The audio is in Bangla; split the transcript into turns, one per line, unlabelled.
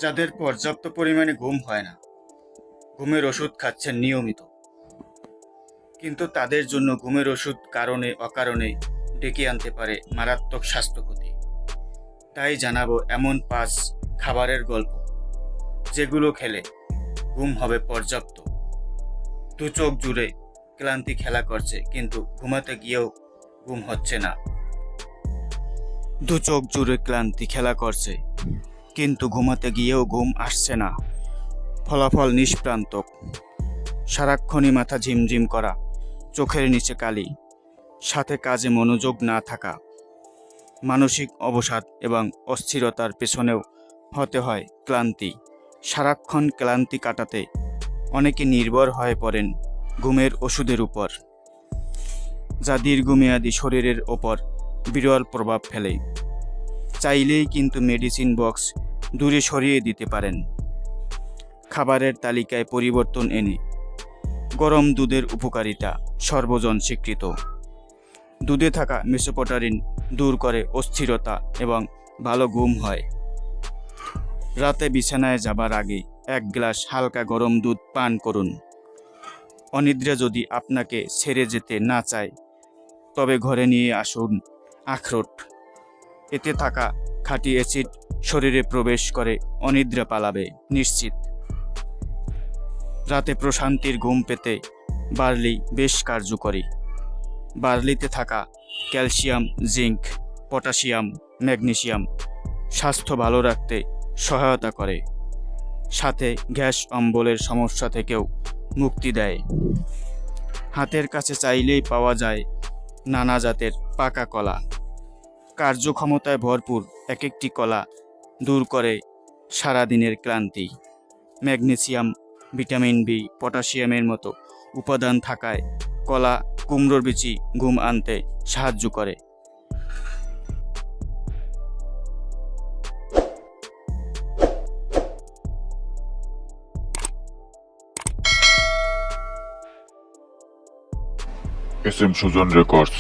যাদের পর্যাপ্ত পরিমাণে ঘুম হয় না, ঘুমের ওষুধ খাচ্ছেন নিয়মিত, কিন্তু তাদের জন্য ঘুমের ওষুধ কারণে অকারণে ডেকে আনতে পারে মারাত্মক স্বাস্থ্য ক্ষতি। তাই জানাবো এমন 5 খাবারের গল্প, যেগুলো খেলে ঘুম হবে পর্যাপ্ত। দু চোখ জুড়ে ক্লান্তি খেলা করছে, কিন্তু ঘুমাতে গিয়েও ঘুম হচ্ছে না। দু চোখ জুড়ে ক্লান্তি খেলা করছে, কিন্তু ঘুমাতে গিয়েও ঘুম আসছে না। ফলাফল নিষ্প্রান্তক। সারাক্ষণই মাথা ঝিমঝিম করা, চোখের নিচে কালি, সাথে কাজে মনোযোগ না থাকা। মানসিক অবসাদ এবং অস্থিরতার পেছনেও হতে হয় ক্লান্তি। সারাক্ষণ ক্লান্তি কাটাতে অনেকে নির্ভর হয়ে পড়েন ঘুমের ওষুধের উপর, যা দীর্ঘমেয়াদী শরীরের ওপর বিরল প্রভাব ফেলে। চাইলেই কিন্তু মেডিসিন বক্স দূরে সরিয়ে দিতে পারেন। খাবারের তালিকায় পরিবর্তন এনে গরম দুধের উপকারিতা সর্বজন স্বীকৃত। দুধে থাকা মেসোপটেরিন দূর করে অস্থিরতা এবং ভালো ঘুম হয়। রাতে বিছানায় যাবার আগে 1 গ্লাস হালকা গরম দুধ পান করুন। অনিদ্রা যদি আপনাকে ছেড়ে যেতে না চায়, তবে ঘরে নিয়ে আসুন আখরোট। এতে থাকা খাঁটি অ্যাসিড শরীরে প্রবেশ করে অনিদ্রা পালাবে নিশ্চিত। রাতে প্রশান্তির ঘুম পেতে বার্লি বেশ কার্যকরী। বার্লিতে থাকা ক্যালসিয়াম, জিঙ্ক, পটাশিয়াম, ম্যাগনেসিয়াম স্বাস্থ্য ভালো রাখতে সহায়তা করে, সাথে গ্যাস অম্বলের সমস্যা থেকেও মুক্তি দেয়। হাতের কাছে চাইলেই পাওয়া যায় নানা জাতের পাকা কলা। কার্যক্ষমতায় ভরপুর এক একটি কলা দূর করে সারাদিনের ক্লান্তি। ম্যাগনেসিয়াম, ভিটামিন বি, পটাশিয়ামের মতো উপাদান থাকায় কলা কুমড়োর বিচি ঘুম আনতে সাহায্য করে।
SM Sujan records.